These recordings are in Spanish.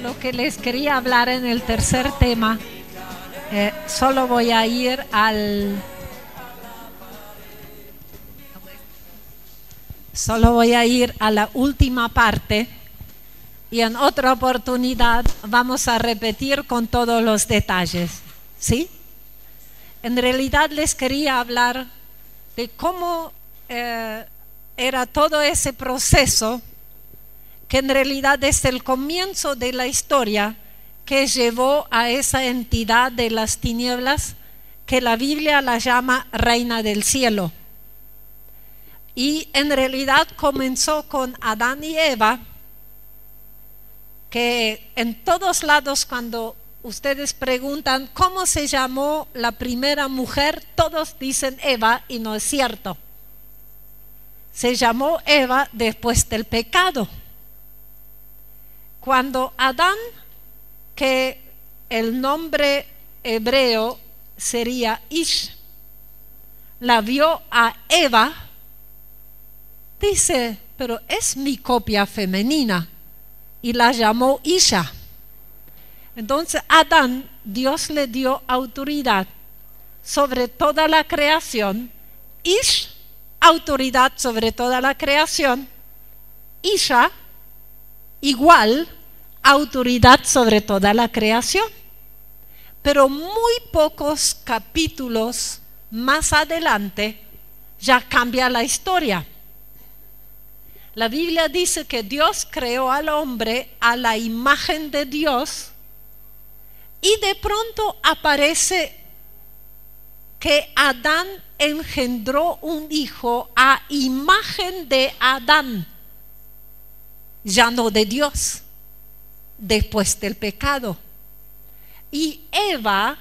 lo que les quería hablar en el tercer tema, solo voy a ir a la última parte, y en otra oportunidad vamos a repetir con todos los detalles, ¿sí? En realidad les quería hablar de cómo era todo ese proceso, que en realidad es el comienzo de la historia que llevó a esa entidad de las tinieblas que la Biblia la llama Reina del Cielo. Y en realidad comenzó con Adán y Eva, que en todos lados cuando ustedes preguntan cómo se llamó la primera mujer, todos dicen Eva, y no es cierto. Se llamó Eva después del pecado. Cuando Adán, que el nombre hebreo sería Ish, la vio a Eva, dice, pero es mi copia femenina, y la llamó Isha. Entonces Adán, Dios le dio autoridad sobre toda la creación. Ish, autoridad sobre toda la creación. Isha, igual, autoridad sobre toda la creación. Pero muy pocos capítulos más adelante ya cambia la historia. La Biblia dice que Dios creó al hombre a la imagen de Dios, y de pronto aparece que Adán engendró un hijo a imagen de Adán, ya no de Dios, después del pecado. Y Eva,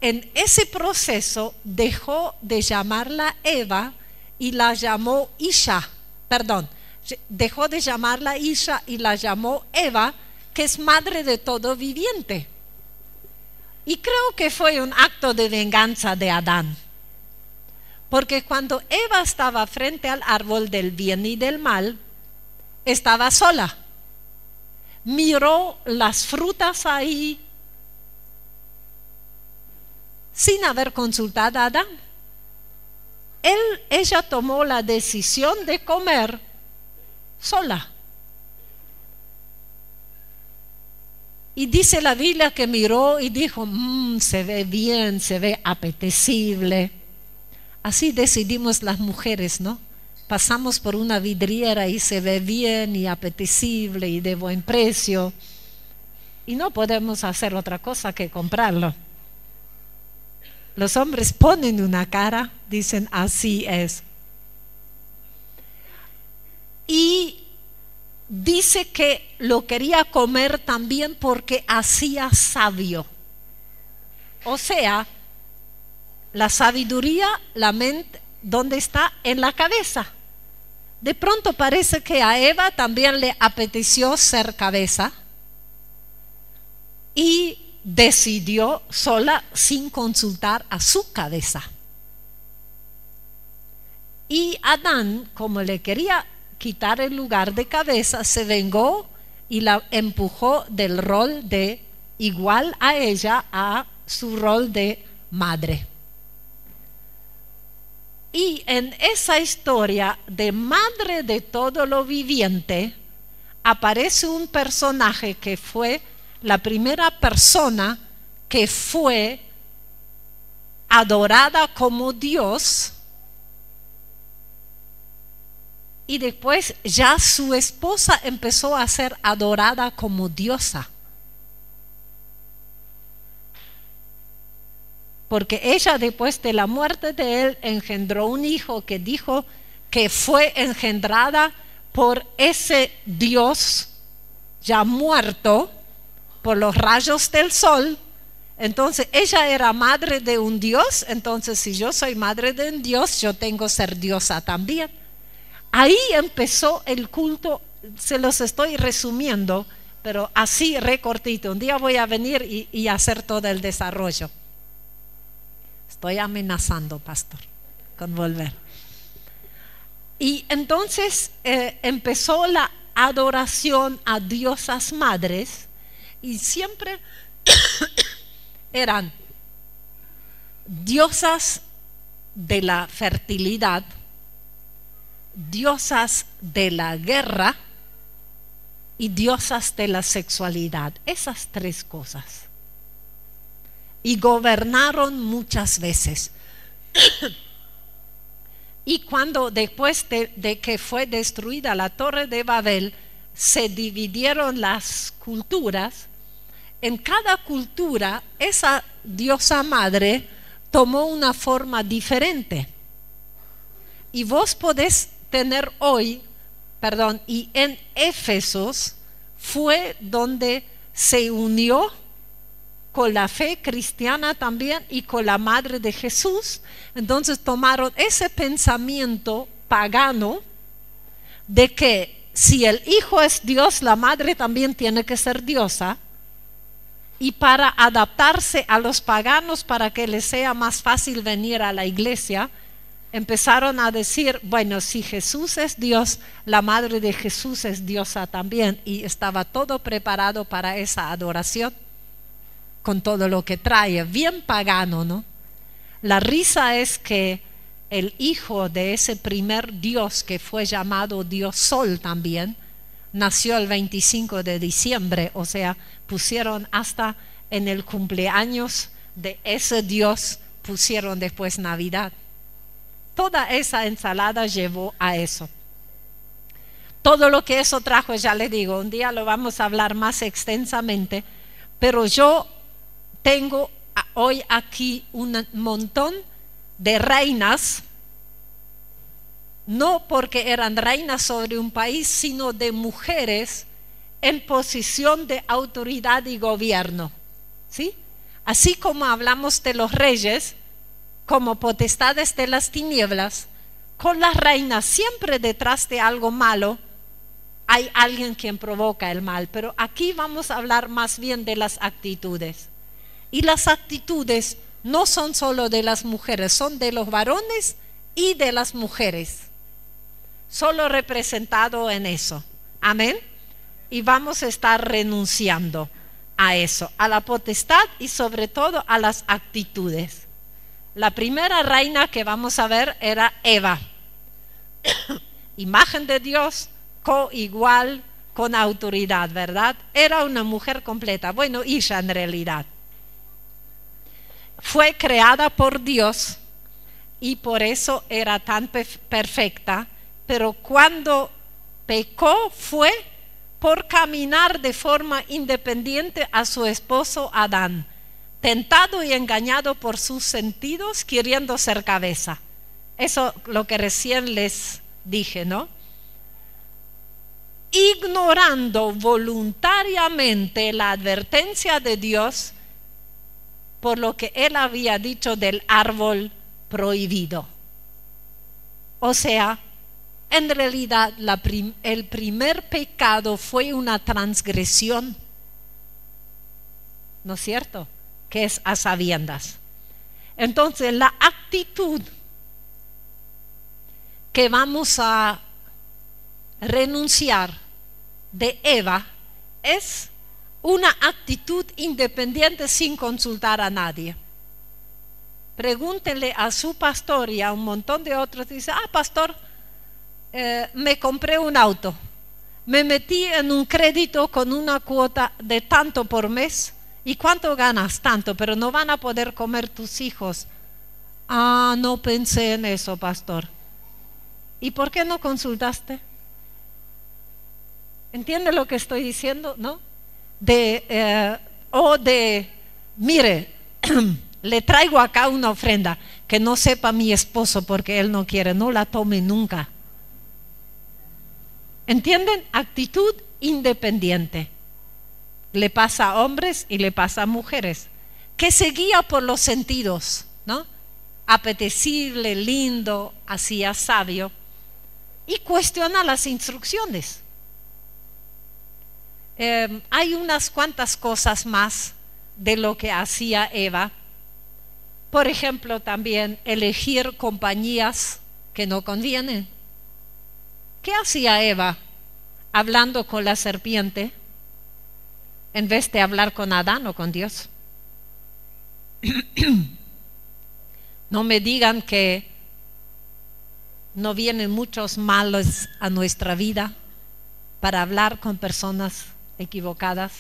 en ese proceso, dejó de llamarla Eva y la llamó Isha. Dejó de llamarla Isha y la llamó Eva, que es madre de todo viviente. Y creo que fue un acto de venganza de Adán, porque cuando Eva estaba frente al árbol del bien y del mal, estaba sola. Miró las frutas ahí sin haber consultado a Adán. Ella tomó la decisión de comer sola. Y dice la Biblia que miró y dijo, se ve bien, se ve apetecible. Así decidimos las mujeres, ¿no? Pasamos por una vidriera y se ve bien y apetecible y de buen precio, y no podemos hacer otra cosa que comprarlo. Los hombres ponen una cara, dicen así es. Y dice que lo quería comer también porque hacía sabio. O sea, la sabiduría, la mente, ¿dónde está? En la cabeza. De pronto parece que a Eva también le apeteció ser cabeza y decidió sola, sin consultar a su cabeza. Y Adán, como le quería quitar el lugar de cabeza, se vengó y la empujó del rol de igual a ella a su rol de madre. Y en esa historia de madre de todo lo viviente aparece un personaje que fue la primera persona que fue adorada como Dios, y después ya su esposa empezó a ser adorada como diosa, porque ella, después de la muerte de él, engendró un hijo que dijo que fue engendrada por ese Dios ya muerto por los rayos del sol. Entonces ella era madre de un Dios. Entonces, si yo soy madre de un Dios, yo tengo que ser diosa también. Ahí empezó el culto. Se los estoy resumiendo, pero así recortito. Un día voy a venir y hacer todo el desarrollo. Estoy amenazando, pastor, con volver. Y entonces empezó la adoración a diosas madres, y siempre eran diosas de la fertilidad, diosas de la guerra y diosas de la sexualidad. Esas tres cosas. Y gobernaron muchas veces. Y cuando después de que fue destruida la Torre de Babel, se dividieron las culturas. En cada cultura esa diosa madre tomó una forma diferente. Y vos podés tener hoy, y en Éfesos fue donde se unió con la fe cristiana también y con la madre de Jesús. Entonces tomaron ese pensamiento pagano de que si el hijo es Dios, la madre también tiene que ser diosa, y para adaptarse a los paganos, para que les sea más fácil venir a la iglesia, empezaron a decir, bueno, si Jesús es Dios, la madre de Jesús es diosa también, y estaba todo preparado para esa adoración, con todo lo que trae, bien pagano, ¿no? La risa es que el hijo de ese primer Dios, que fue llamado Dios Sol también, nació el 25 de diciembre, o sea, pusieron hasta en el cumpleaños de ese Dios, pusieron después Navidad. Toda esa ensalada llevó a eso. Todo lo que eso trajo, ya les digo, un día lo vamos a hablar más extensamente, pero yo tengo hoy aquí un montón de reinas, no porque eran reinas sobre un país, sino de mujeres en posición de autoridad y gobierno, ¿sí? Así como hablamos de los reyes como potestades de las tinieblas, con las reinas siempre detrás de algo malo hay alguien quien provoca el mal, pero aquí vamos a hablar más bien de las actitudes. Y las actitudes no son solo de las mujeres, son de los varones y de las mujeres, solo representado en eso. Amén. Y vamos a estar renunciando a eso, a la potestad y sobre todo a las actitudes. La primera reina que vamos a ver era Eva, imagen de Dios, coigual con autoridad, ¿verdad? Era una mujer completa, bueno, Isha en realidad. Fue creada por Dios y por eso era tan perfecta, pero cuando pecó fue por caminar de forma independiente a su esposo Adán, tentado y engañado por sus sentidos, queriendo ser cabeza. Eso lo que recién les dije, ¿no? Ignorando voluntariamente la advertencia de Dios por lo que él había dicho del árbol prohibido. O sea, en realidad el primer pecado fue una transgresión, ¿no es cierto? Que es a sabiendas. Entonces la actitud que vamos a renunciar de Eva es una actitud independiente sin consultar a nadie. Pregúntenle a su pastor y a un montón de otros. Dice, pastor, me compré un auto, me metí en un crédito con una cuota de tanto por mes. ¿Y cuánto ganas? Tanto, pero no van a poder comer tus hijos. No pensé en eso, pastor. ¿Y por qué no consultaste? ¿Entiende lo que estoy diciendo? ¿No? Mire, le traigo acá una ofrenda, que no sepa mi esposo porque él no quiere, no la tome nunca. ¿Entienden? Actitud independiente. Le pasa a hombres y le pasa a mujeres, que se guía por los sentidos, ¿no? Apetecible, lindo, hacía sabio, y cuestiona las instrucciones. Hay unas cuantas cosas más de lo que hacía Eva. Por ejemplo, también elegir compañías que no convienen. ¿Qué hacía Eva? hablando con la serpiente en vez de hablar con Adán o con Dios. No me digan que no vienen muchos males a nuestra vida para hablar con personas equivocadas,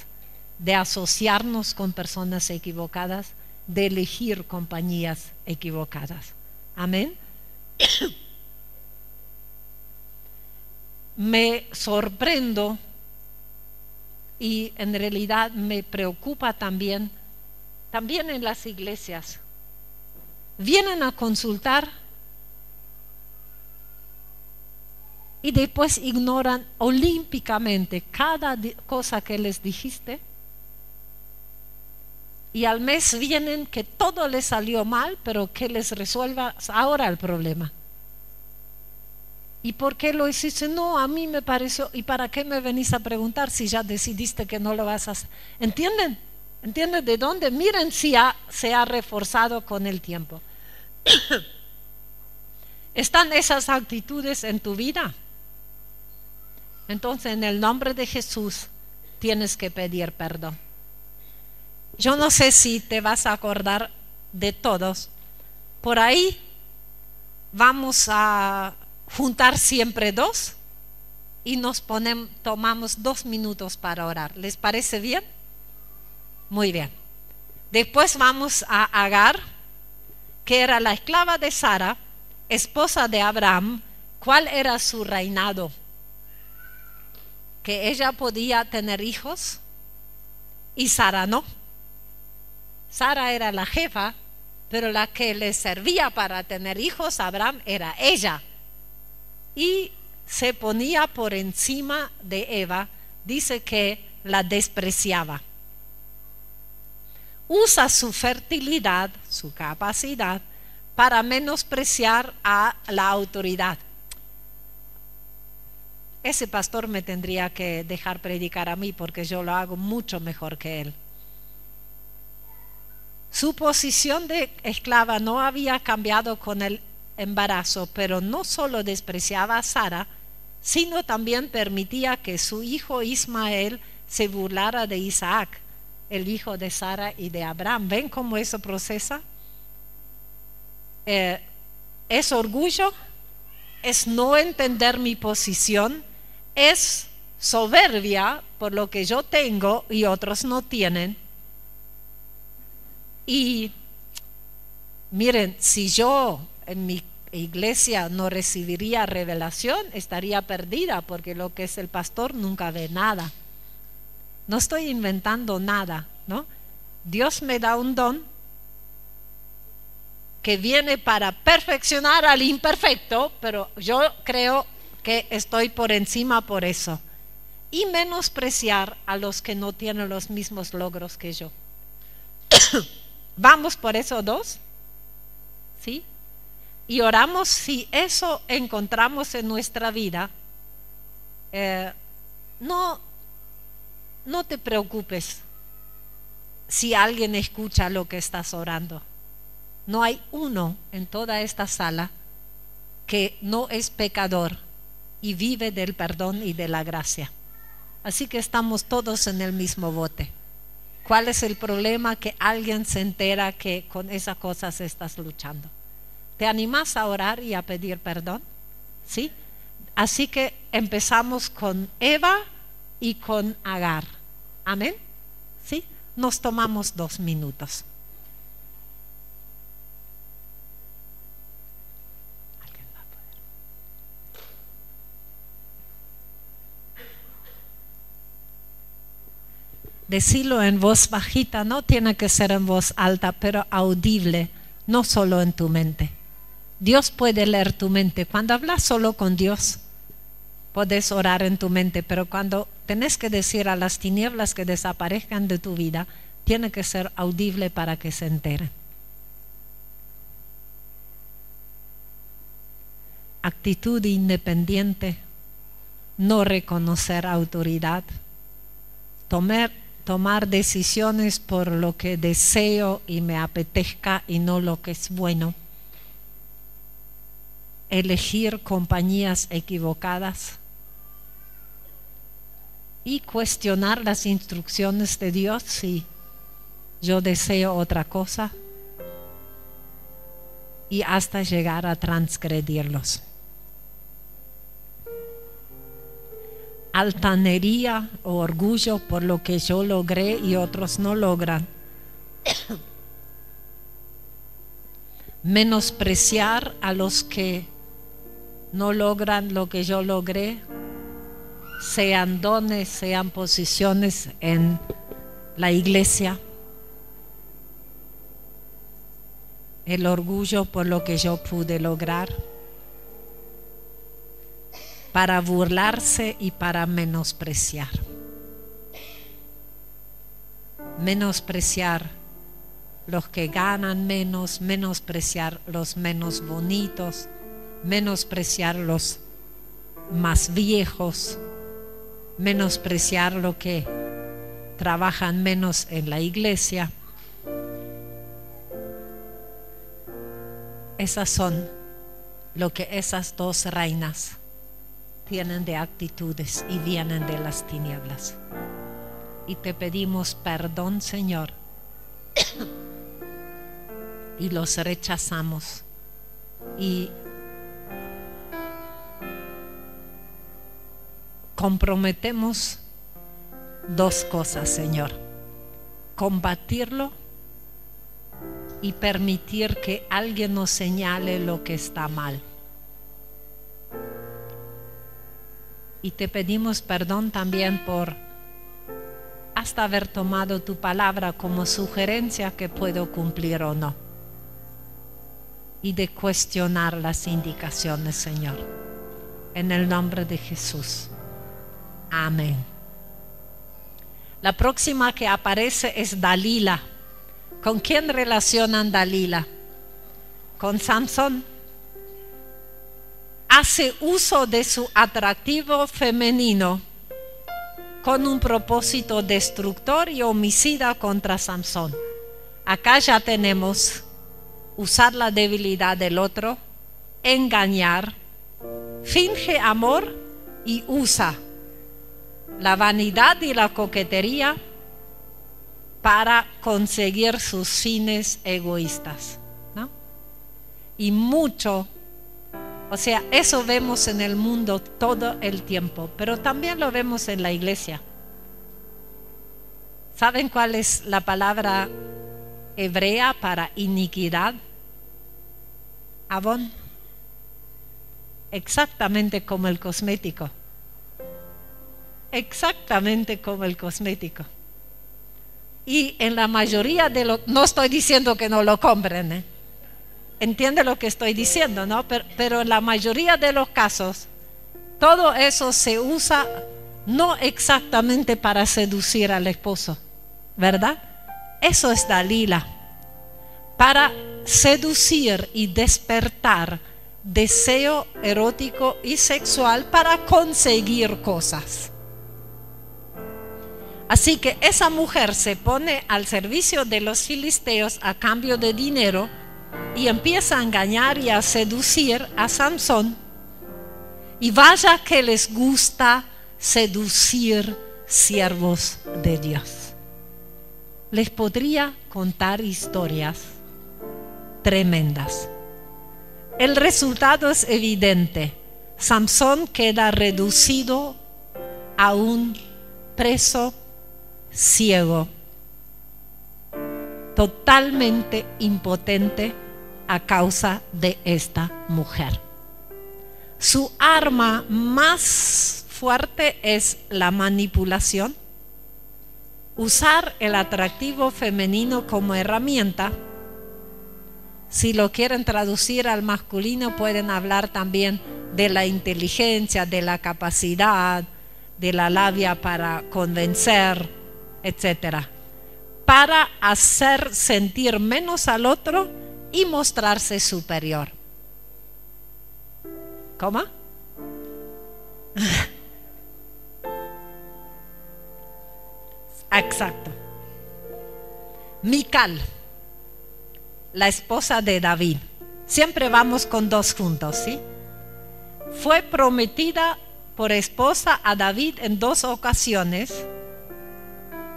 de asociarnos con personas equivocadas, de elegir compañías equivocadas. Amén. Me sorprendo y en realidad me preocupa también en las iglesias. Vienen a consultar y después ignoran olímpicamente cada cosa que les dijiste, y al mes vienen que todo les salió mal, pero que les resuelva ahora el problema. ¿Y por qué lo hiciste? No, a mí me pareció. ¿Y para qué me venís a preguntar si ya decidiste que no lo vas a hacer? ¿Entienden? ¿Entienden de dónde? Miren si se ha reforzado con el tiempo. ¿Están esas actitudes en tu vida? Entonces, en el nombre de Jesús, tienes que pedir perdón. Yo no sé si te vas a acordar de todos. Por ahí vamos a juntar siempre dos y tomamos 2 minutos para orar. ¿Les parece bien? Muy bien. Después vamos a Agar, que era la esclava de Sara, esposa de Abraham. ¿Cuál era su reinado? Que ella podía tener hijos y Sara no. Sara era la jefa, pero la que le servía para tener hijos a Abraham era ella. Y se ponía por encima de Eva, dice que la despreciaba. Usa su fertilidad, su capacidad, para menospreciar a la autoridad. Ese pastor me tendría que dejar predicar a mí porque yo lo hago mucho mejor que él. Su posición de esclava no había cambiado con el embarazo, pero no solo despreciaba a Sara, sino también permitía que su hijo Ismael se burlara de Isaac, el hijo de Sara y de Abraham. ¿Ven cómo eso procesa? Es orgullo, es no entender mi posición, es soberbia por lo que yo tengo y otros no tienen. Y miren, si yo en mi iglesia no recibiría revelación, estaría perdida, porque lo que es el pastor nunca ve nada. No estoy inventando nada, ¿no? Dios me da un don que viene para perfeccionar al imperfecto, pero yo creo que estoy por encima por eso, y menospreciar a los que no tienen los mismos logros que yo. Vamos por eso 2, ¿sí? Y oramos. Si eso encontramos en nuestra vida, no te preocupes si alguien escucha lo que estás orando. No hay uno en toda esta sala que no es pecador y vive del perdón y de la gracia. Así que estamos todos en el mismo bote. ¿Cuál es el problema? Que alguien se entera que con esas cosas estás luchando. ¿Te animas a orar y a pedir perdón? ¿Sí? Así que empezamos con Eva y con Agar. Amén. ¿Sí? Nos tomamos 2 minutos. ¿Alguien va a poder? Decirlo en voz bajita, no tiene que ser en voz alta, pero audible, no solo en tu mente. Dios puede leer tu mente. Cuando hablas solo con Dios, puedes orar en tu mente, pero cuando tenés que decir a las tinieblas que desaparezcan de tu vida, tiene que ser audible para que se enteren. Actitud independiente, no reconocer autoridad, tomar decisiones por lo que deseo y me apetezca y no lo que es bueno. Elegir compañías equivocadas. y cuestionar las instrucciones de Dios si yo deseo otra cosa, y hasta llegar a transgredirlos. Altanería o orgullo por lo que yo logré y otros no logran. Menospreciar a los que no logran lo que yo logré, sean dones, sean posiciones en la iglesia. El orgullo por lo que yo pude lograr, para burlarse y para menospreciar. Menospreciar los que ganan menos, menospreciar los menos bonitos, menospreciar los más viejos, menospreciar los que trabajan menos en la iglesia. Esas son lo que esas dos reinas tienen de actitudes y vienen de las tinieblas. Y te pedimos perdón, Señor, y los rechazamos y comprometemos dos cosas, Señor: combatirlo y permitir que alguien nos señale lo que está mal. Y te pedimos perdón también por hasta haber tomado tu palabra como sugerencia que puedo cumplir o no, y de cuestionar las indicaciones, Señor. En el nombre de Jesús. Amén. La próxima que aparece es Dalila. ¿Con quién relacionan Dalila? Con Samson. Hace uso de su atractivo femenino con un propósito destructor y homicida contra Samson. Acá ya tenemos usar la debilidad del otro, engañar, finge amor y usa la vanidad y la coquetería para conseguir sus fines egoístas, ¿no? Y mucho, o sea, eso vemos en el mundo todo el tiempo, pero también lo vemos en la iglesia. ¿Saben cuál es la palabra hebrea para iniquidad? Avon. Exactamente como el cosmético. Exactamente como el cosmético. Y en la mayoría de los, no estoy diciendo que no lo compren, ¿eh? Entiende lo que estoy diciendo, ¿no? Pero en la mayoría de los casos, todo eso se usa no exactamente para seducir al esposo, ¿verdad? Eso es Dalila, para seducir y despertar deseo erótico y sexual para conseguir cosas. Así que esa mujer se pone al servicio de los filisteos a cambio de dinero y empieza a engañar y a seducir a Samson. Y vaya que les gusta seducir siervos de Dios. Les podría contar historias tremendas. El resultado es evidente. Samson queda reducido a un preso ciego, totalmente impotente a causa de esta mujer. Su arma más fuerte es la manipulación, usar el atractivo femenino como herramienta. Si lo quieren traducir al masculino, pueden hablar también de la inteligencia, de la capacidad, de la labia para convencer, etcétera, para hacer sentir menos al otro y mostrarse superior. ¿Cómo? Exacto. Mical, la esposa de David. Siempre vamos con dos juntos, ¿sí? Fue prometida por esposa a David en 2 ocasiones,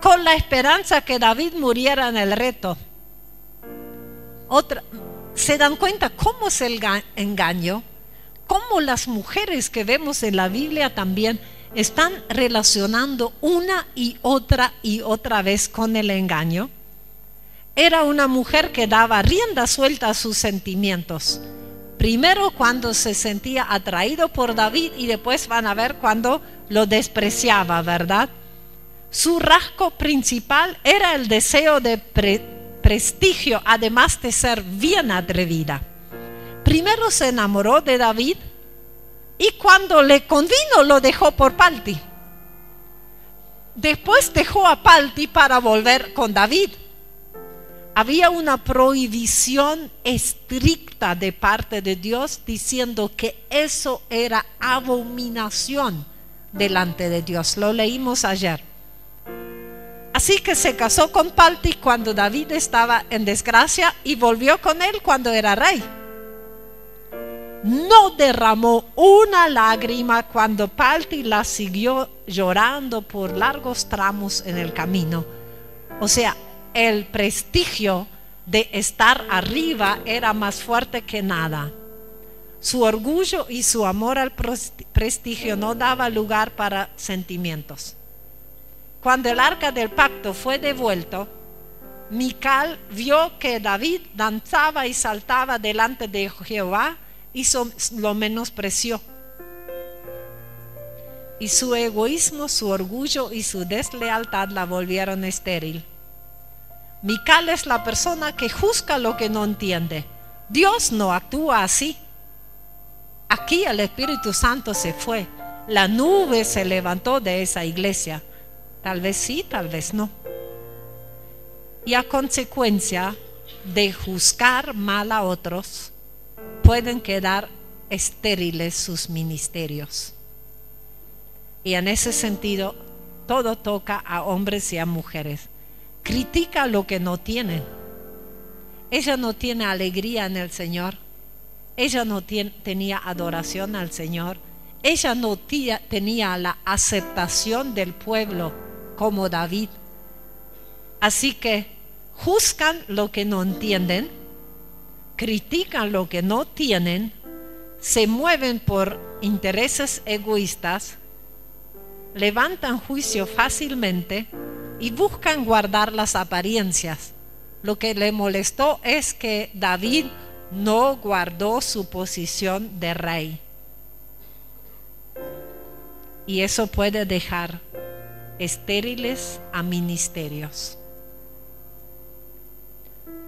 con la esperanza que David muriera en el reto. ¿Se dan cuenta cómo es el engaño? Cómo las mujeres que vemos en la Biblia también están relacionando una y otra vez con el engaño. Era una mujer que daba rienda suelta a sus sentimientos. Primero cuando se sentía atraído por David y después van a ver cuando lo despreciaba, ¿verdad? Su rasgo principal era el deseo de prestigio, además de ser bien atrevida. Primero se enamoró de David y cuando le convino lo dejó por Palti. Después dejó a Palti para volver con David. Había una prohibición estricta de parte de Dios diciendo que eso era abominación delante de Dios. Lo leímos ayer. Así que se casó con Palti cuando David estaba en desgracia y volvió con él cuando era rey. No derramó una lágrima cuando Palti la siguió llorando por largos tramos en el camino. O sea, el prestigio de estar arriba era más fuerte que nada. Su orgullo y su amor al prestigio no daba lugar para sentimientos. Cuando el arca del pacto fue devuelto, Mical vio que David danzaba y saltaba delante de Jehová y lo menospreció. Y su egoísmo, su orgullo y su deslealtad la volvieron estéril. Mical es la persona que juzga lo que no entiende. Dios no actúa así. Aquí el Espíritu Santo se fue. La nube se levantó de esa iglesia. Tal vez sí, tal vez no. Y a consecuencia de juzgar mal a otros, pueden quedar estériles sus ministerios. Y en ese sentido, todo toca a hombres y a mujeres. Critica lo que no tienen. Ella no tiene alegría en el Señor. Ella no tenía adoración al Señor. Ella no tenía la aceptación del pueblo como David. Así que juzgan lo que no entienden, critican lo que no tienen, se mueven por intereses egoístas, levantan juicio fácilmente y buscan guardar las apariencias. Lo que le molestó es que David no guardó su posición de rey. Y eso puede dejar estériles a ministerios.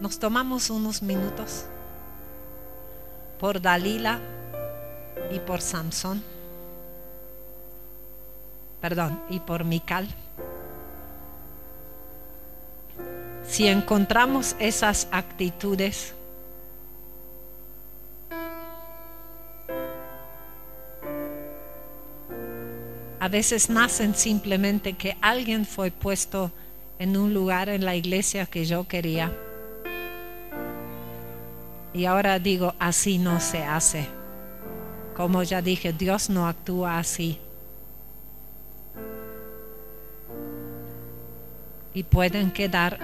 Nos tomamos unos minutos por Dalila y por Samson, y por Mical. Si encontramos esas actitudes, a veces nacen simplemente que alguien fue puesto en un lugar en la iglesia que yo quería. Y ahora digo, así no se hace. Como ya dije, Dios no actúa así. Y puede quedar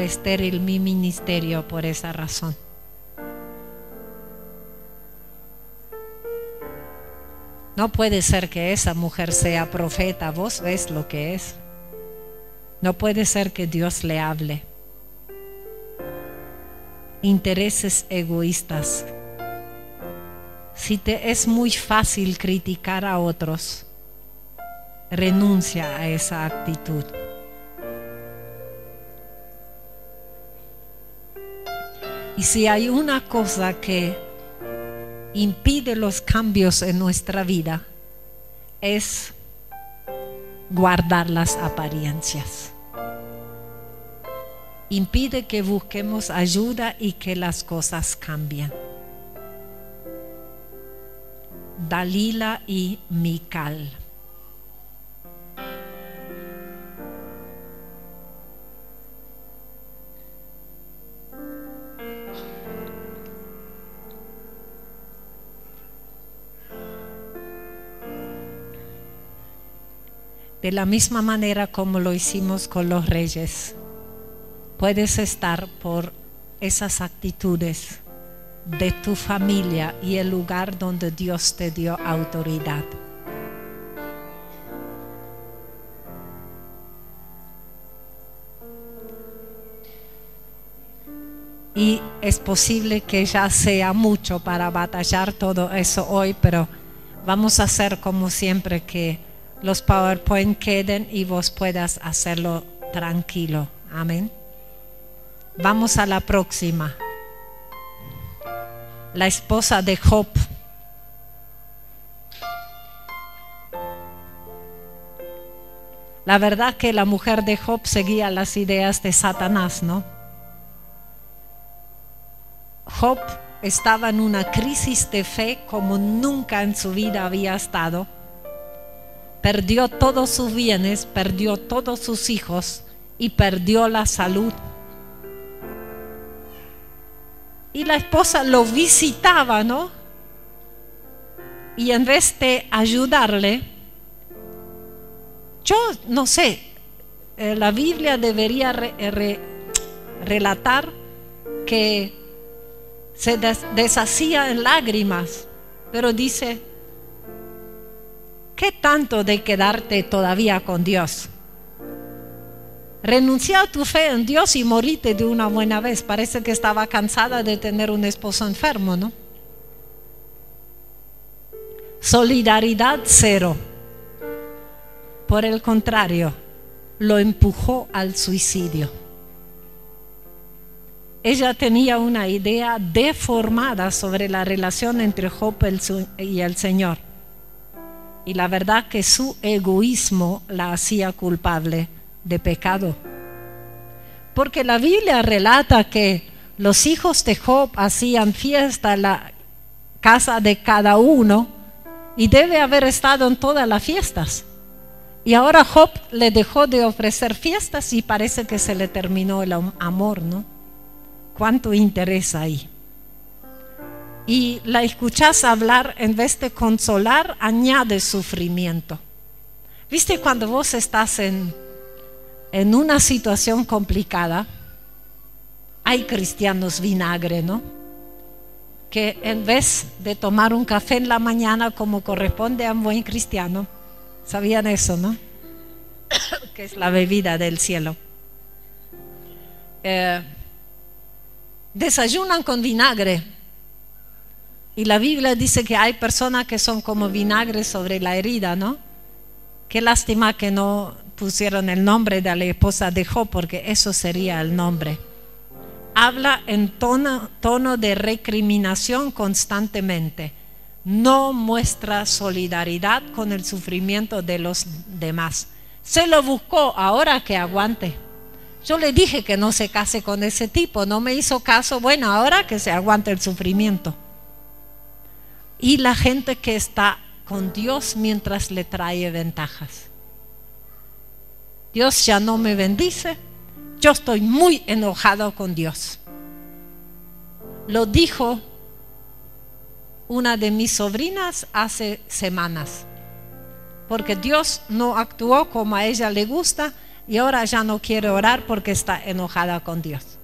estéril mi ministerio por esa razón. No puede ser que esa mujer sea profeta, vos ves lo que es. No puede ser que Dios le hable. Intereses egoístas. Si te es muy fácil criticar a otros, renuncia a esa actitud. Y si hay una cosa que impide los cambios en nuestra vida, es guardar las apariencias. Impide que busquemos ayuda y que las cosas cambien. Dalila y Mical. de la misma manera como lo hicimos con los reyes. Puedes estar por esas actitudes de tu familia y el lugar donde Dios te dio autoridad. Y es posible que ya sea mucho para batallar todo eso hoy, pero vamos a hacer como siempre, que los PowerPoint queden y vos puedas hacerlo tranquilo. Amén. Vamos a la próxima. La esposa de Job. La verdad que la mujer de Job seguía las ideas de Satanás, ¿no? Job estaba en una crisis de fe como nunca en su vida había estado. Perdió todos sus bienes, perdió todos sus hijos y perdió la salud. Y la esposa lo visitaba, ¿no? Y en vez de ayudarle, yo no sé, la Biblia debería relatar que se deshacía en lágrimas, pero dice: ¿qué tanto de quedarte todavía con Dios? Renuncia a tu fe en Dios y morite de una buena vez. Parece que estaba cansada de tener un esposo enfermo, ¿no? Solidaridad cero. Por el contrario, lo empujó al suicidio. Ella tenía una idea deformada sobre la relación entre Job y el Señor. Y la verdad que su egoísmo la hacía culpable de pecado. Porque la Biblia relata que los hijos de Job hacían fiesta en la casa de cada uno y debe haber estado en todas las fiestas. Y ahora Job le dejó de ofrecer fiestas y parece que se le terminó el amor, ¿no? ¿Cuánto interés ahí? Y la escuchás hablar, en vez de consolar, añade sufrimiento. ¿Viste cuando vos estás en una situación complicada? Hay cristianos vinagre, ¿no? Que en vez de tomar un café en la mañana como corresponde a un buen cristiano, ¿sabían eso, no? Que es la bebida del cielo. Desayunan con vinagre. Y la Biblia dice que hay personas que son como vinagre sobre la herida, ¿no? Qué lástima que no pusieron el nombre de la esposa de Job, porque eso sería el nombre. Habla en tono de recriminación constantemente. No muestra solidaridad con el sufrimiento de los demás. Se lo buscó, ahora que aguante. Yo le dije que no se case con ese tipo, no me hizo caso. Bueno, ahora que se aguante el sufrimiento. Y la gente que está con Dios mientras le trae ventajas. Dios ya no me bendice, yo estoy muy enojado con Dios. Lo dijo una de mis sobrinas hace semanas, porque Dios no actuó como a ella le gusta y ahora ya no quiere orar porque está enojada con Dios.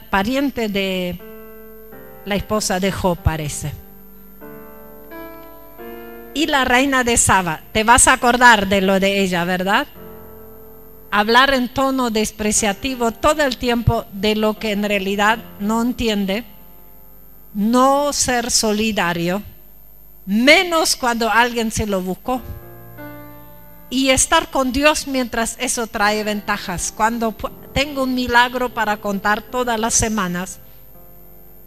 Pariente de la esposa de Job, parece. Y la reina de Saba, te vas a acordar de lo de ella, ¿verdad? Hablar en tono despreciativo todo el tiempo de lo que en realidad no entiende, no ser solidario, menos cuando alguien se lo buscó, y estar con Dios mientras eso trae ventajas. Cuando tengo un milagro para contar todas las semanas,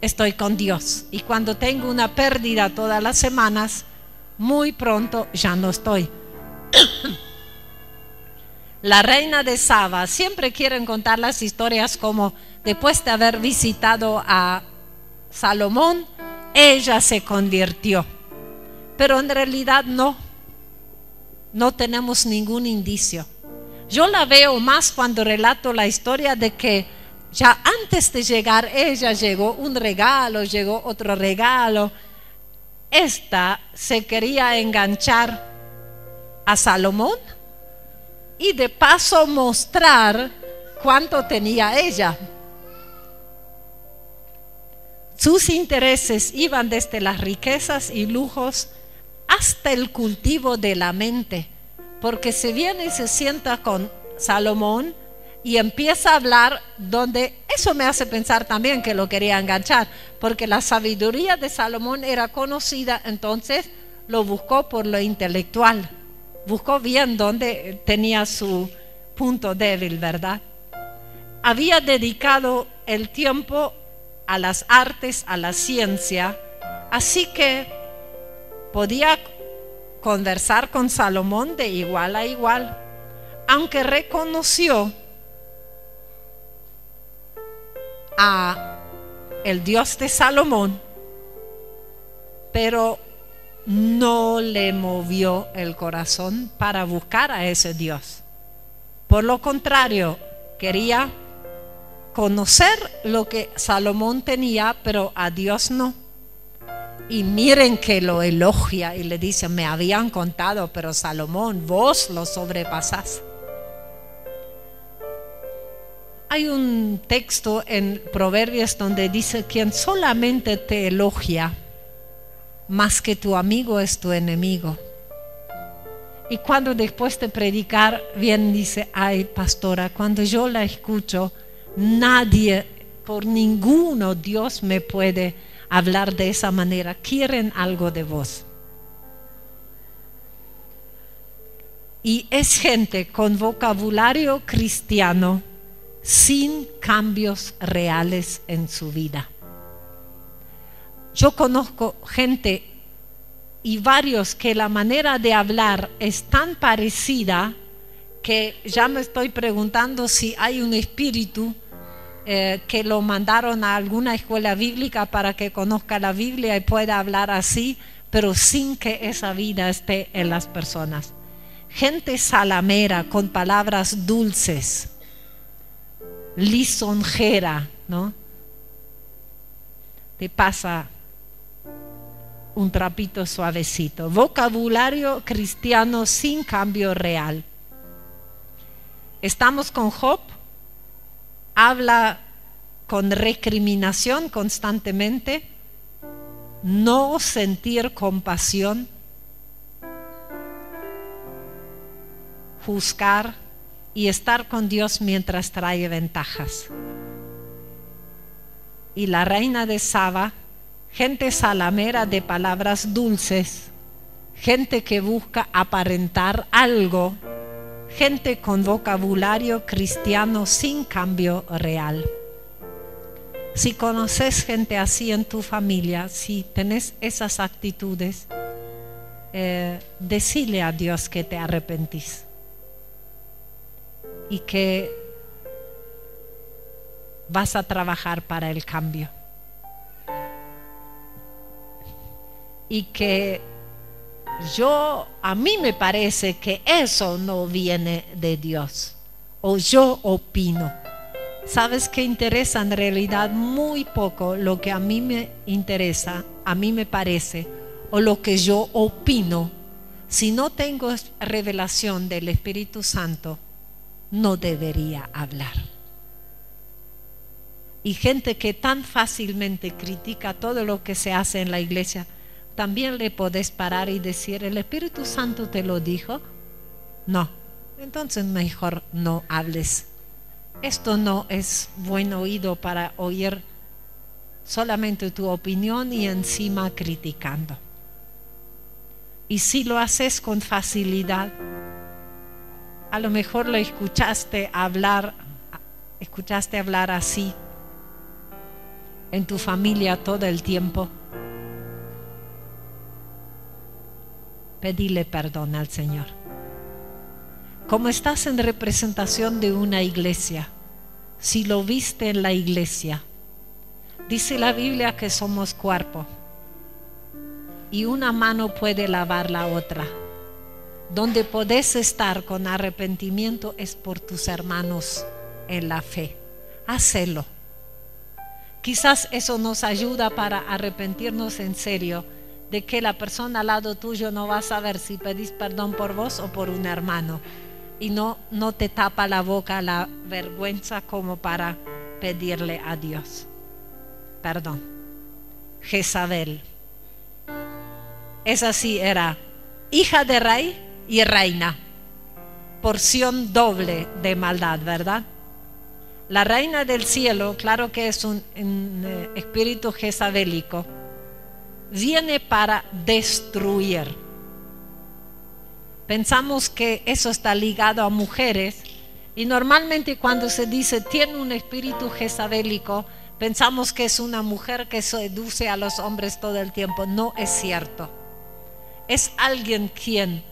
estoy con Dios, y cuando tengo una pérdida todas las semanas, muy pronto ya no estoy. La reina de Saba, siempre quieren contar las historias como después de haber visitado a Salomón, ella se convirtió. Pero en realidad no tenemos ningún indicio. Yo la veo más cuando relato la historia de que ya antes de llegar ella llegó un regalo, llegó otro regalo. Esta se quería enganchar a Salomón y de paso mostrar cuánto tenía ella. Sus intereses iban desde las riquezas y lujos hasta el cultivo de la mente, porque se viene y se sienta con Salomón y empieza a hablar, donde eso me hace pensar también que lo quería enganchar, porque la sabiduría de Salomón era conocida, entonces lo buscó por lo intelectual, buscó bien dónde tenía su punto débil, ¿verdad? Había dedicado el tiempo a las artes, a la ciencia, así que podía conversar con Salomón de igual a igual, aunque reconoció a el Dios de Salomón, pero no le movió el corazón para buscar a ese Dios. Por lo contrario, quería conocer lo que Salomón tenía, pero a Dios no. Y miren que lo elogia y le dice: me habían contado, pero Salomón, vos lo sobrepasás. Hay un texto en Proverbios donde dice: quien solamente te elogia más que tu amigo es tu enemigo. Y cuando después de predicar viene y dice: ay, pastora, cuando yo la escucho, nadie, por ninguno, Dios me puede hablar de esa manera. Quieren algo de vos. Y es gente con vocabulario cristiano, sin cambios reales en su vida. Yo conozco gente y varios que la manera de hablar es tan parecida que ya me estoy preguntando si hay un espíritu que lo mandaron a alguna escuela bíblica para que conozca la Biblia y pueda hablar así, pero sin que esa vida esté en las personas. Gente salamera, con palabras dulces, lisonjera, ¿no? Te pasa un trapito suavecito. Vocabulario cristiano sin cambio real. Estamos con Job. Habla con recriminación constantemente, no sentir compasión, juzgar y estar con Dios mientras trae ventajas. Y la reina de Saba, gente salamera de palabras dulces, gente que busca aparentar algo, gente con vocabulario cristiano sin cambio real. Si conoces gente así en tu familia, si tenés esas actitudes, decile a Dios que te arrepentís y que vas a trabajar para el cambio y que a mí me parece que eso no viene de Dios, o yo opino. ¿Sabes qué interesa? En realidad muy poco lo que a mí me interesa, a mí me parece, o lo que yo opino. Si no tengo revelación del Espíritu Santo, no debería hablar. Y gente que tan fácilmente critica todo lo que se hace en la iglesia, también le podés parar y decir: ¿el Espíritu Santo te lo dijo? No, entonces mejor no hables. Esto no es buen oído para oír solamente tu opinión y encima criticando. Y si lo haces con facilidad, a lo mejor lo escuchaste hablar así en tu familia todo el tiempo. Pedile perdón al Señor. Como estás en representación de una iglesia, si lo viste en la iglesia, dice la Biblia que somos cuerpo y una mano puede lavar la otra. Donde podés estar con arrepentimiento es por tus hermanos en la fe. Hacelo. Quizás eso nos ayuda para arrepentirnos en serio de que la persona al lado tuyo no va a saber si pedís perdón por vos o por un hermano. y no te tapa la boca la vergüenza como para pedirle a Dios perdón. Jezabel, esa sí era hija de rey y reina, porción doble de maldad, ¿verdad? La reina del cielo, claro que es un espíritu jezabélico, viene para destruir. Pensamos que eso está ligado a mujeres y normalmente cuando se dice tiene un espíritu jezabélico, pensamos que es una mujer que seduce a los hombres todo el tiempo. No es cierto. Es alguien quien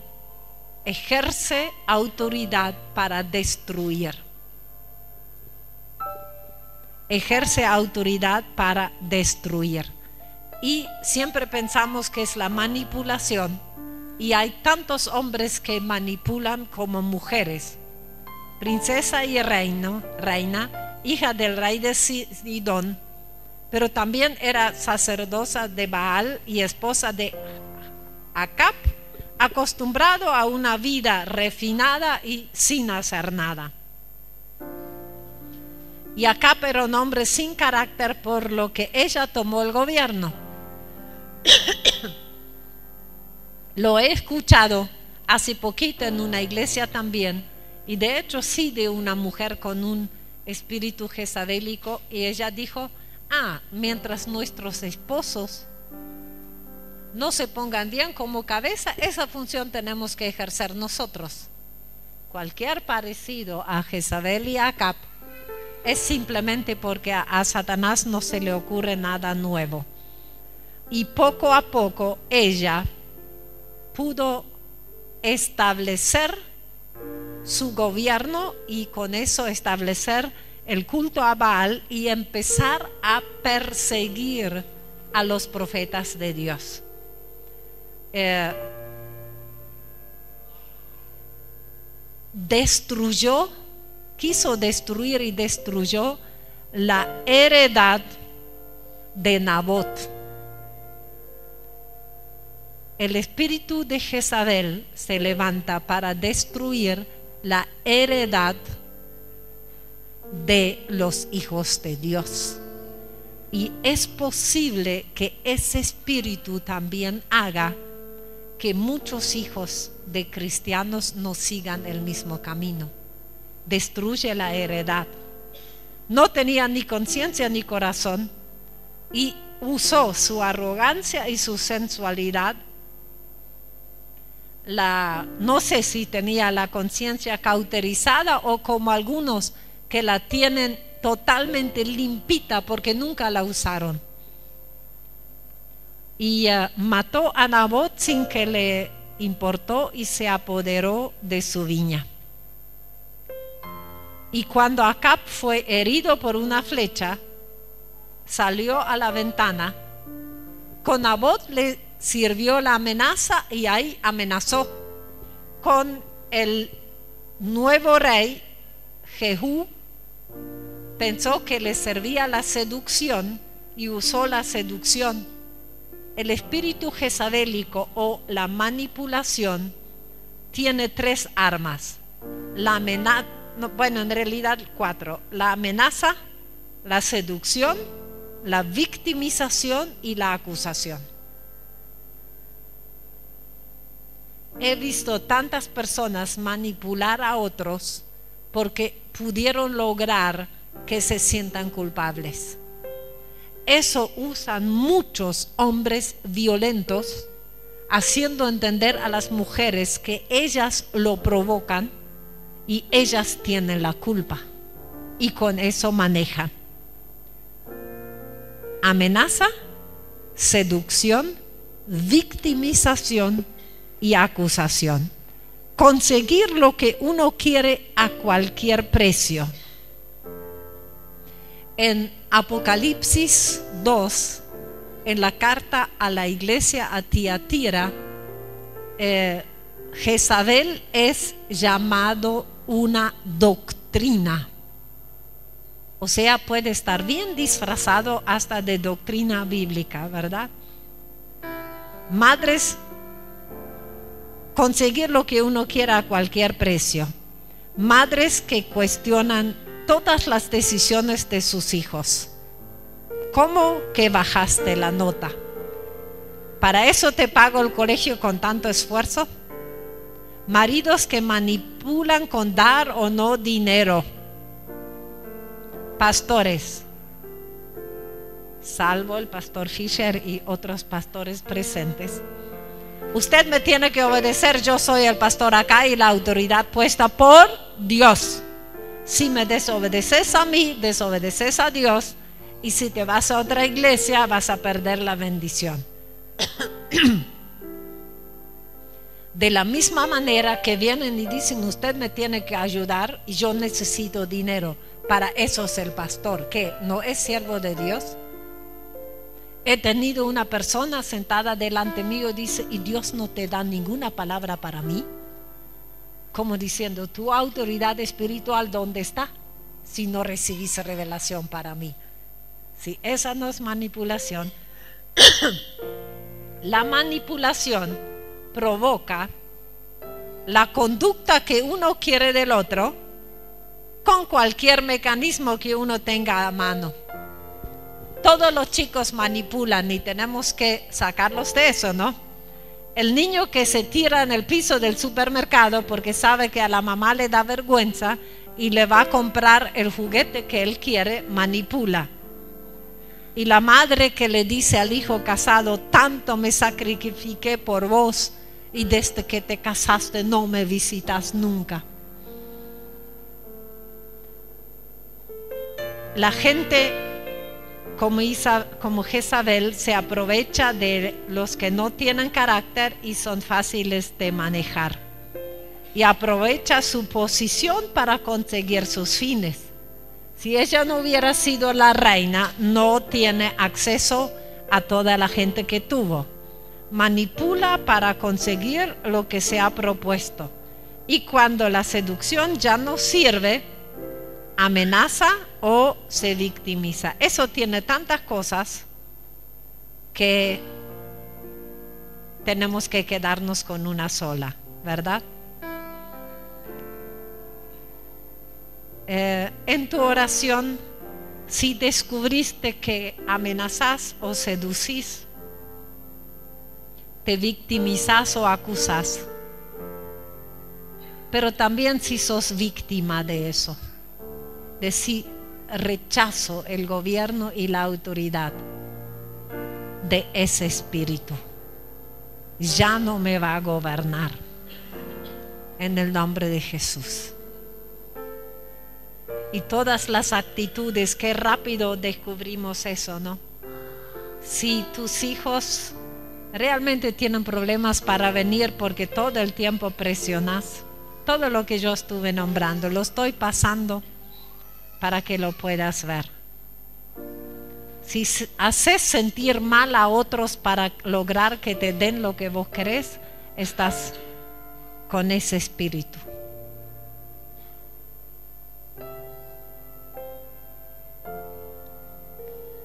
ejerce autoridad para destruir. Ejerce autoridad para destruir. Y siempre pensamos que es la manipulación. Y hay tantos hombres que manipulan como mujeres. Princesa y reina, hija del rey de Sidón, pero también era sacerdotisa de Baal y esposa de Acab, acostumbrado a una vida refinada y sin hacer nada. Y Acab era un hombre sin carácter, por lo que ella tomó el gobierno. Lo he escuchado hace poquito en una iglesia también, y de hecho sí, de una mujer con un espíritu jezabélico, y ella dijo: mientras nuestros esposos no se pongan bien como cabeza, esa función tenemos que ejercer nosotros. Cualquier parecido a Jezabel y a Acab es simplemente porque a Satanás no se le ocurre nada nuevo. Y poco a poco ella pudo establecer su gobierno y con eso establecer el culto a Baal y empezar a perseguir a los profetas de Dios. Quiso destruir y destruyó la heredad de Nabot. El espíritu de Jezabel se levanta para destruir la heredad de los hijos de Dios. Y es posible que ese espíritu también haga que muchos hijos de cristianos no sigan el mismo camino. Destruye la heredad. No tenía ni conciencia ni corazón y usó su arrogancia y su sensualidad. No sé si tenía la conciencia cauterizada o como algunos que la tienen totalmente limpita porque nunca la usaron. Y mató a Nabot sin que le importó y se apoderó de su viña. Y cuando Acab fue herido por una flecha, salió a la ventana. Con Nabot le sirvió la amenaza y ahí amenazó con el nuevo rey. Jehú pensó que le servía la seducción y usó la seducción. El espíritu jezabélico o la manipulación tiene 3 armas. La amenaza, en realidad 4. La amenaza, la seducción, la victimización y la acusación. He visto tantas personas manipular a otros porque pudieron lograr que se sientan culpables. Eso usan muchos hombres violentos, haciendo entender a las mujeres que ellas lo provocan y ellas tienen la culpa, y con eso manejan. Amenaza, seducción, victimización y acusación. Conseguir lo que uno quiere a cualquier precio. En Apocalipsis 2, en la carta a la iglesia a Tiatira, Jezabel es llamado una doctrina. O sea, puede estar bien disfrazado hasta de doctrina bíblica, ¿verdad? Madres, conseguir lo que uno quiera a cualquier precio. Madres que cuestionan todas las decisiones de sus hijos. ¿Cómo que bajaste la nota? ¿Para eso te pago el colegio con tanto esfuerzo? Maridos que manipulan con dar o no dinero. Pastores, salvo el pastor Fisher y otros pastores presentes, usted me tiene que obedecer, yo soy el pastor acá y la autoridad puesta por Dios. Si me desobedeces a mí, desobedeces a Dios, y si te vas a otra iglesia vas a perder la bendición. De la misma manera que vienen y dicen, usted me tiene que ayudar y yo necesito dinero, para eso es el pastor, ¿qué? ¿No es siervo de Dios? He tenido una persona sentada delante mío y dice, ¿y Dios no te da ninguna palabra para mí? Como diciendo, tu autoridad espiritual, ¿dónde está? Si no recibís revelación para mí. Si esa no es manipulación. La manipulación provoca la conducta que uno quiere del otro con cualquier mecanismo que uno tenga a mano. Todos los chicos manipulan y tenemos que sacarlos de eso, ¿no? El niño que se tira en el piso del supermercado porque sabe que a la mamá le da vergüenza y le va a comprar el juguete que él quiere, manipula. Y la madre que le dice al hijo casado, tanto me sacrifiqué por vos y desde que te casaste no me visitas nunca. La gente como Jezabel se aprovecha de los que no tienen carácter y son fáciles de manejar, y aprovecha su posición para conseguir sus fines. Si ella no hubiera sido la reina, no tiene acceso a toda la gente que tuvo. Manipula para conseguir lo que se ha propuesto, y cuando la seducción ya no sirve, amenaza o se victimiza. Eso tiene tantas cosas que tenemos que quedarnos con una sola, ¿verdad? En tu oración, si descubriste que amenazás o seducís, te victimizás o acusás, pero también si sos víctima de eso, de si rechazo el gobierno y la autoridad de ese espíritu, ya no me va a gobernar, en el nombre de Jesús. Y todas las actitudes, qué rápido descubrimos eso, ¿no? Si tus hijos realmente tienen problemas para venir porque todo el tiempo presionas, todo lo que yo estuve nombrando, lo estoy pasando para que lo puedas ver. Si haces sentir mal a otros para lograr que te den lo que vos querés, estás con ese espíritu.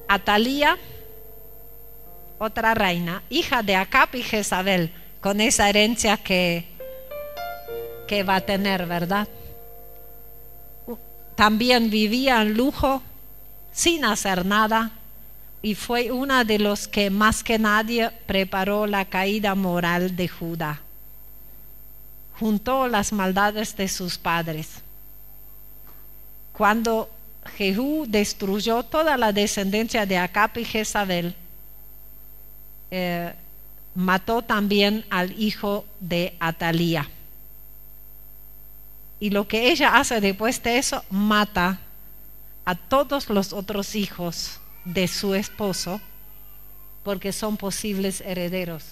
Atalía, otra reina, hija de Acab y Jezabel, con esa herencia que va a tener, ¿verdad? También vivía en lujo, sin hacer nada, y fue una de los que más que nadie preparó la caída moral de Judá. Juntó las maldades de sus padres. Cuando Jehú destruyó toda la descendencia de Acab y Jezabel, mató también al hijo de Atalía. Y lo que ella hace después de eso, mata a todos los otros hijos de su esposo, porque son posibles herederos,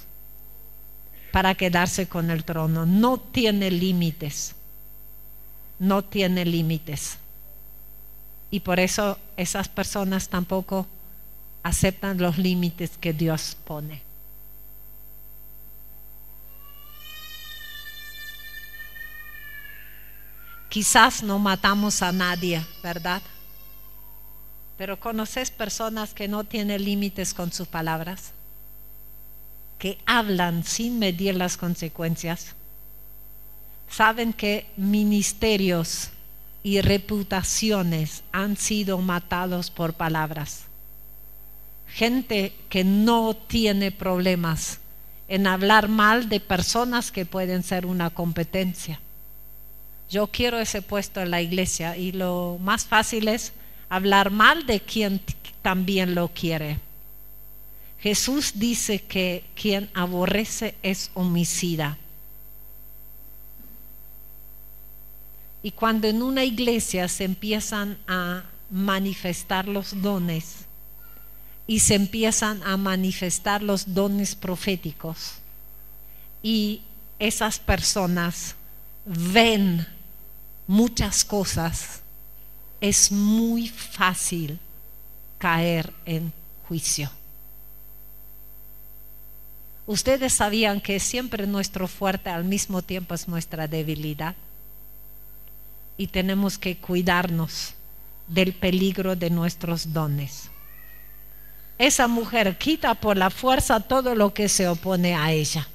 para quedarse con el trono. No tiene límites, no tiene límites. Y por eso esas personas tampoco aceptan los límites que Dios pone. Quizás no matamos a nadie, ¿verdad? Pero ¿conoces personas que no tienen límites con sus palabras? Que hablan sin medir las consecuencias. Saben que ministerios y reputaciones han sido matados por palabras. Gente que no tiene problemas en hablar mal de personas que pueden ser una competencia. Yo quiero ese puesto en la iglesia y lo más fácil es hablar mal de quien también lo quiere. Jesús dice que quien aborrece es homicida. Y cuando en una iglesia se empiezan a manifestar los dones y se empiezan a manifestar los dones proféticos y esas personas ven muchas cosas, es muy fácil caer en juicio. Ustedes sabían que siempre nuestro fuerte al mismo tiempo es nuestra debilidad. Y tenemos que cuidarnos del peligro de nuestros dones. Esa mujer quita por la fuerza todo lo que se opone a ella.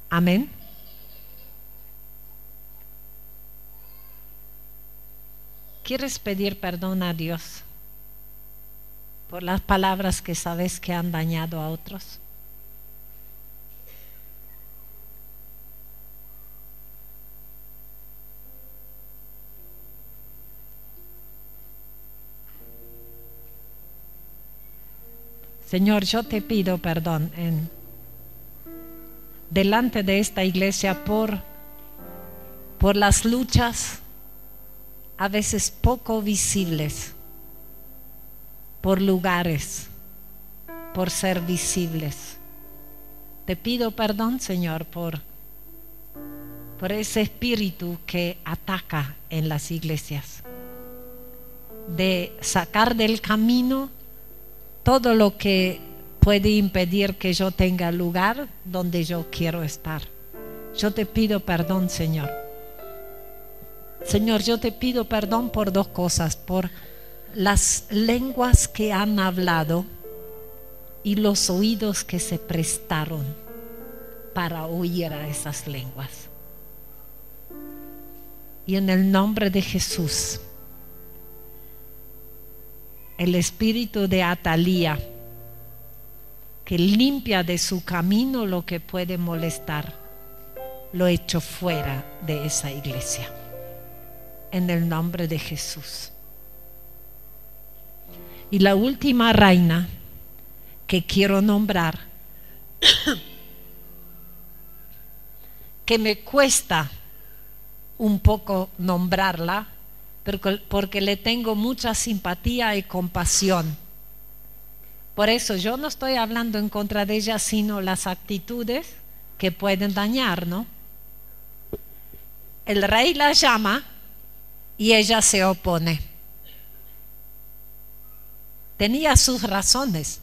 Amén. ¿Quieres pedir perdón a Dios por las palabras que sabes que han dañado a otros? Señor, yo te pido perdón delante de esta iglesia por las luchas a veces poco visibles, por lugares, por ser visibles. Te pido perdón, Señor, por ese espíritu que ataca en las iglesias, de sacar del camino todo lo que puede impedir que yo tenga lugar donde yo quiero estar. Yo te pido perdón, Señor. Señor, yo te pido perdón por dos cosas: por las lenguas que han hablado y los oídos que se prestaron para oír a esas lenguas. Y en el nombre de Jesús, el espíritu de Atalía, que limpia de su camino lo que puede molestar, lo echo fuera de esa iglesia. En el nombre de Jesús. Y la última reina que quiero nombrar, que me cuesta un poco nombrarla, porque le tengo mucha simpatía y compasión. Por eso yo no estoy hablando en contra de ella, sino las actitudes que pueden dañar, ¿no? El rey la llama y ella se opone. Tenía sus razones.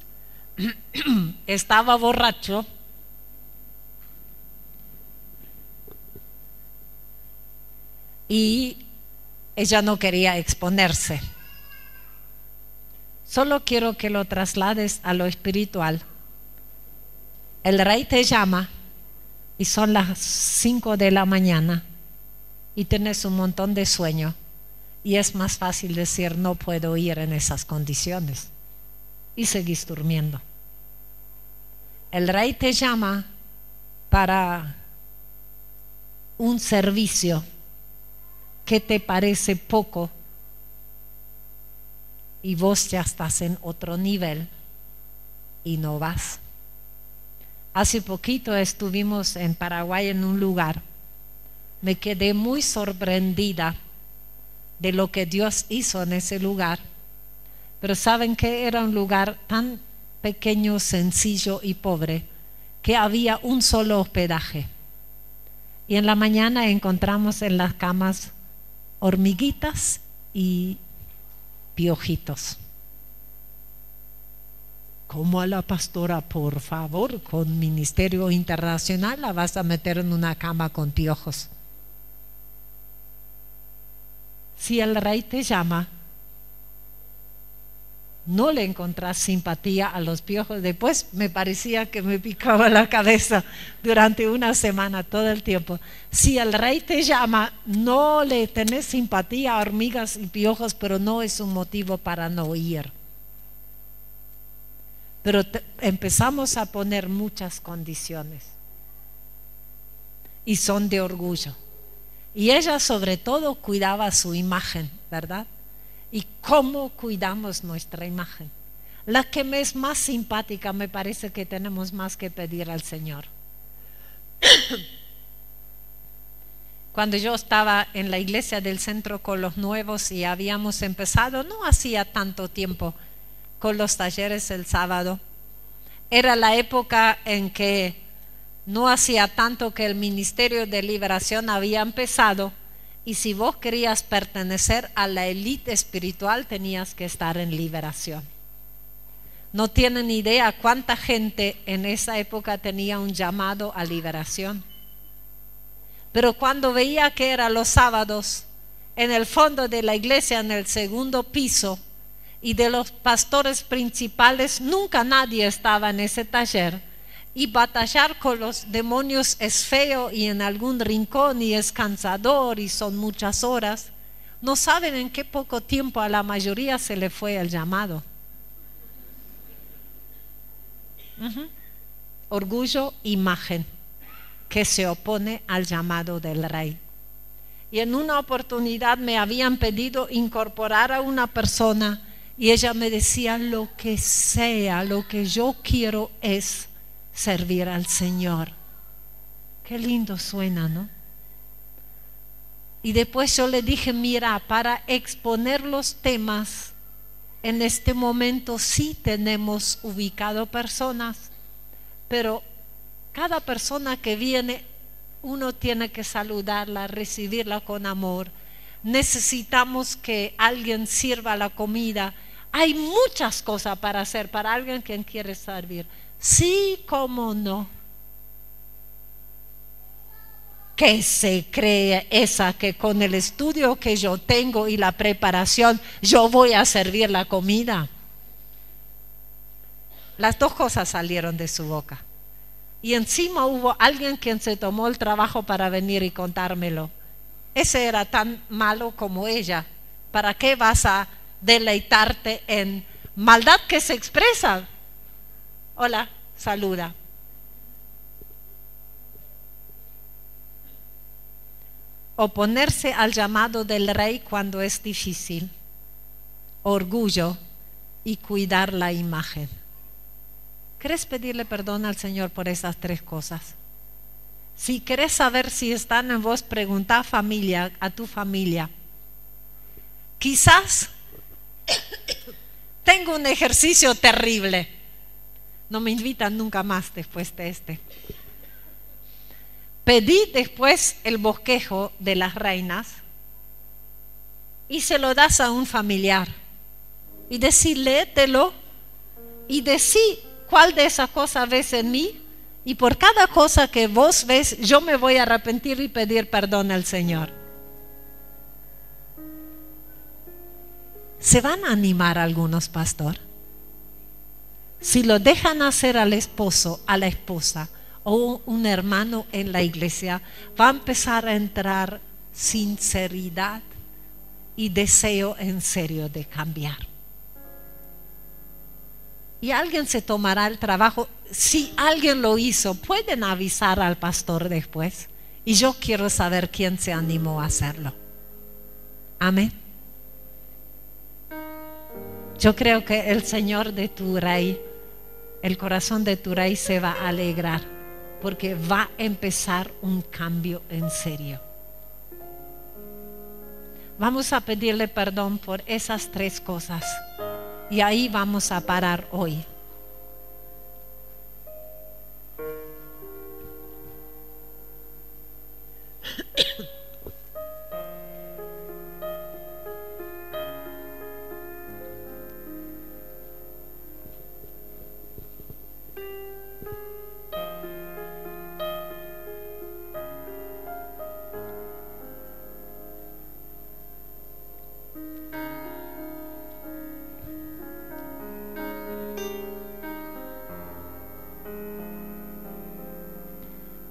Estaba borracho. Y ella no quería exponerse. Solo quiero que lo traslades a lo espiritual. El rey te llama y son las 5 de la mañana y tienes un montón de sueño y es más fácil decir no puedo ir en esas condiciones y seguís durmiendo. El rey te llama para un servicio que te parece poco y vos ya estás en otro nivel y no vas. Hace poquito estuvimos en Paraguay en un lugar. Me quedé muy sorprendida de lo que Dios hizo en ese lugar. Pero saben que era un lugar tan pequeño, sencillo y pobre que había un solo hospedaje. Y en la mañana encontramos en las camas hormiguitas y piojitos. ¿Cómo a la pastora, por favor, con Ministerio Internacional la vas a meter en una cama con piojos? Si el rey te llama, no le encontrás simpatía a los piojos. Después me parecía que me picaba la cabeza durante una semana todo el tiempo. Si el rey te llama, no le tenés simpatía a hormigas y piojos, pero no es un motivo para no ir. Pero empezamos a poner muchas condiciones y son de orgullo. Y ella sobre todo cuidaba su imagen, ¿verdad? ¿Y cómo cuidamos nuestra imagen? La que me es más simpática, me parece que tenemos más que pedir al Señor. Cuando yo estaba en la iglesia del centro con los nuevos y habíamos empezado, no hacía tanto tiempo, con los talleres el sábado, era la época en que no hacía tanto que el Ministerio de Liberación había empezado. Y si vos querías pertenecer a la élite espiritual, tenías que estar en liberación. No tienen idea cuánta gente en esa época tenía un llamado a liberación. Pero cuando veía que era los sábados, en el fondo de la iglesia, en el segundo piso, y de los pastores principales, nunca nadie estaba en ese taller. Y batallar con los demonios es feo y en algún rincón y es cansador y son muchas horas. No saben en qué poco tiempo a la mayoría se le fue el llamado. Orgullo, imagen, que se opone al llamado del rey. Y en una oportunidad me habían pedido incorporar a una persona y ella me decía: lo que sea, lo que yo quiero es servir al Señor. Qué lindo suena, ¿no? Y después yo le dije: mira, para exponer los temas en este momento sí tenemos ubicado personas, pero cada persona que viene uno tiene que saludarla, recibirla con amor. Necesitamos que alguien sirva la comida. Hay muchas cosas para hacer para alguien que quiere servir. Sí, cómo no. ¿Qué se cree esa que con el estudio que yo tengo y la preparación yo voy a servir la comida? Las dos cosas salieron de su boca. Y encima hubo alguien quien se tomó el trabajo para venir y contármelo. Ese era tan malo como ella. ¿Para qué vas a deleitarte en maldad que se expresa? Hola, saluda. Oponerse al llamado del rey cuando es difícil. Orgullo y cuidar la imagen. ¿Querés pedirle perdón al Señor por esas tres cosas? Si querés saber si están en vos, preguntá a tu familia. Quizás tengo un ejercicio terrible. No me invitan nunca más después de este. Pedí después el bosquejo de las reinas y se lo das a un familiar. Y decí, léetelo y decí cuál de esas cosas ves en mí. Y por cada cosa que vos ves, yo me voy a arrepentir y pedir perdón al Señor. ¿Se van a animar algunos, pastor? Si lo dejan hacer al esposo, a la esposa o un hermano en la iglesia, va a empezar a entrar sinceridad y deseo en serio de cambiar. Y alguien se tomará el trabajo. Si alguien lo hizo, pueden avisar al pastor después. Y yo quiero saber quién se animó a hacerlo. Amén. Yo creo que el Señor de tu rey, el corazón de tu rey se va a alegrar, porque va a empezar un cambio en serio. Vamos a pedirle perdón por esas tres cosas. Y ahí vamos a parar hoy.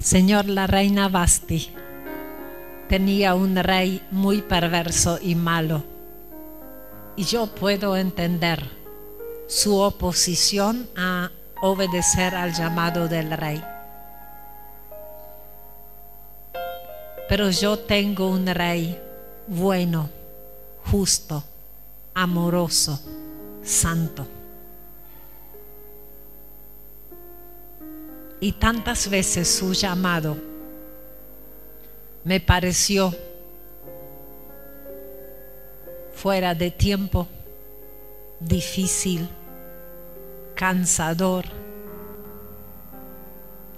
Señor, la reina Vasti tenía un rey muy perverso y malo. Y yo puedo entender su oposición a obedecer al llamado del rey. Pero yo tengo un rey bueno, justo, amoroso, santo. Y tantas veces su llamado me pareció fuera de tiempo, difícil, cansador,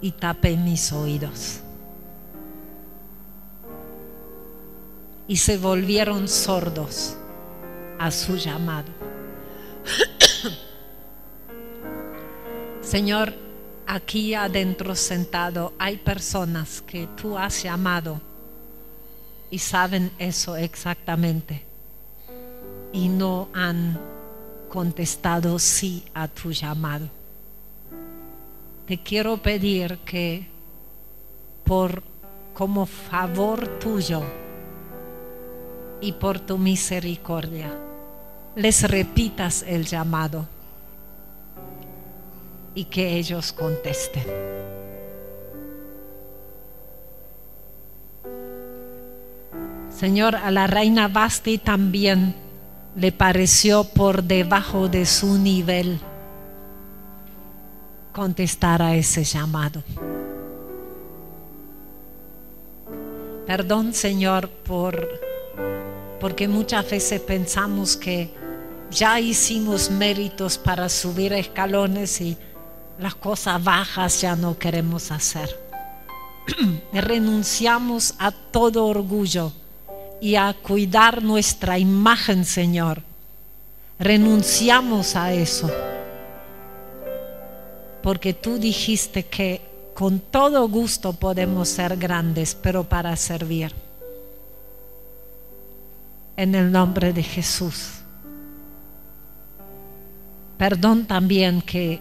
y tapé mis oídos. Y se volvieron sordos a su llamado. Señor, aquí adentro sentado hay personas que tú has llamado y saben eso exactamente y no han contestado sí a tu llamado. Te quiero pedir que como favor tuyo y por tu misericordia les repitas el llamado y que ellos contesten. Señor, a la reina Vasti también le pareció por debajo de su nivel contestar a ese llamado. Perdón, Señor, porque muchas veces pensamos que ya hicimos méritos para subir escalones y las cosas bajas ya no queremos hacer. Renunciamos a todo orgullo y a cuidar nuestra imagen, Señor. Renunciamos a eso. Porque tú dijiste que con todo gusto podemos ser grandes, pero para servir. En el nombre de Jesús. Perdón también que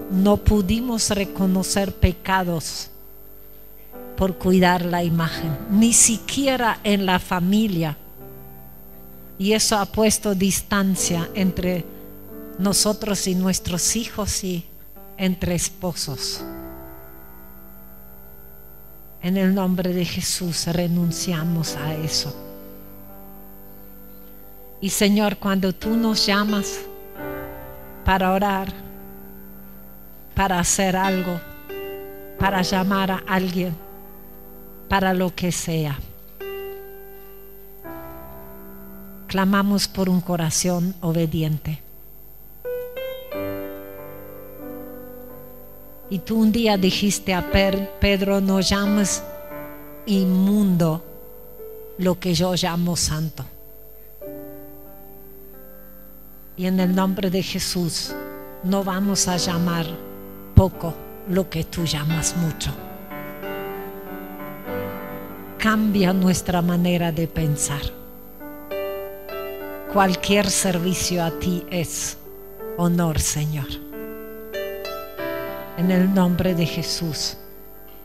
no pudimos reconocer pecados por cuidar la imagen, ni siquiera en la familia. Y eso ha puesto distancia entre nosotros y nuestros hijos y entre esposos. En el nombre de Jesús renunciamos a eso. Y Señor, cuando tú nos llamas para orar, para hacer algo, para llamar a alguien, para lo que sea, clamamos por un corazón obediente. Y tú un día dijiste a Pedro, no llames inmundo lo que yo llamo santo. Y en el nombre de Jesús no vamos a llamar poco lo que tú llamas mucho. Cambia nuestra manera de pensar. Cualquier servicio a ti es honor, Señor. En el nombre de Jesús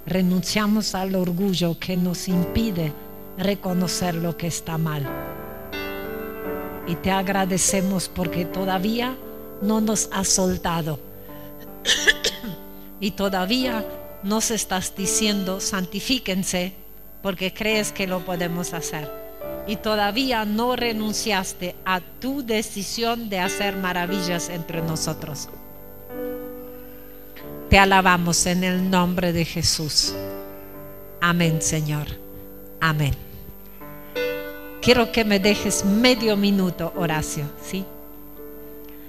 renunciamos al orgullo que nos impide reconocer lo que está mal. Y te agradecemos porque todavía no nos has soltado. Y todavía nos estás diciendo, santifíquense, porque crees que lo podemos hacer. Y todavía no renunciaste a tu decisión de hacer maravillas entre nosotros. Te alabamos en el nombre de Jesús. Amén, Señor. Amén. Quiero que me dejes medio minuto, Horacio, ¿sí?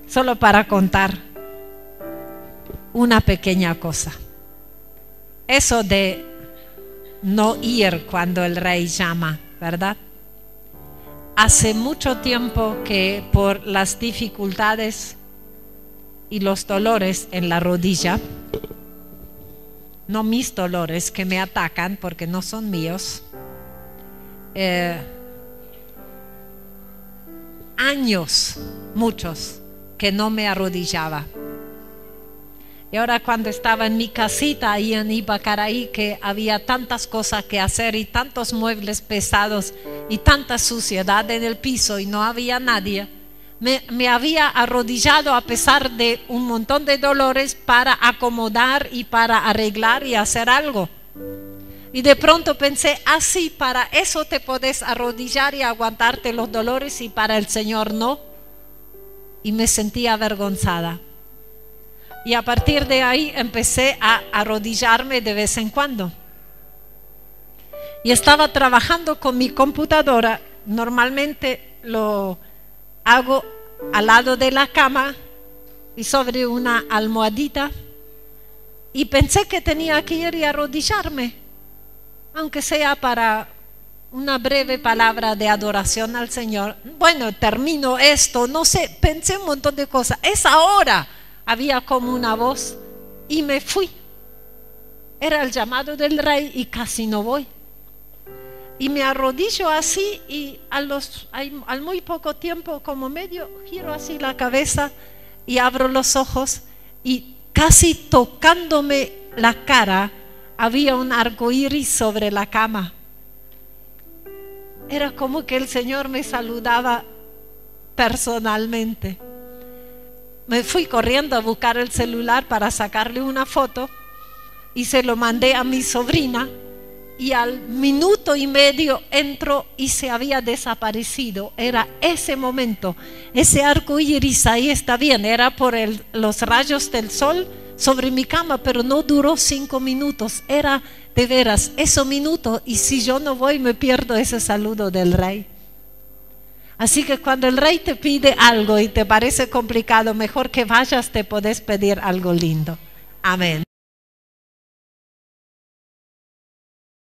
Solo para contar una pequeña cosa. Eso de no ir cuando el rey llama, ¿verdad? Hace mucho tiempo que por las dificultades y los dolores en la rodilla, no mis dolores que me atacan porque no son míos, años, muchos, que no me arrodillaba. Y ahora cuando estaba en mi casita ahí en Ipacaraí, que había tantas cosas que hacer y tantos muebles pesados y tanta suciedad en el piso y no había nadie, me había arrodillado a pesar de un montón de dolores para acomodar y para arreglar y hacer algo. Y de pronto pensé, así para eso te podés arrodillar y aguantarte los dolores y para el Señor no. Y me sentí avergonzada. Y a partir de ahí empecé a arrodillarme de vez en cuando. Y estaba trabajando con mi computadora. Normalmente lo hago al lado de la cama y sobre una almohadita. Y pensé que tenía que ir y arrodillarme, aunque sea para una breve palabra de adoración al Señor. Bueno, termino esto, no sé, pensé un montón de cosas. Esa hora había como una voz y me fui. Era el llamado del Rey y casi no voy. Y me arrodillo así y al muy poco tiempo, como medio, giro así la cabeza y abro los ojos y casi tocándome la cara había un arco iris sobre la cama. Era como que el Señor me saludaba personalmente. Me fui corriendo a buscar el celular para sacarle una foto y se lo mandé a mi sobrina. Y al minuto y medio entró y se había desaparecido. Era ese momento, ese arco iris ahí está bien, era por los rayos del sol sobre mi cama, pero no duró 5 minutos. Era de veras esos minutos, y si yo no voy me pierdo ese saludo del Rey. Así que cuando el Rey te pide algo y te parece complicado, mejor que vayas, te podés pedir algo lindo. Amén.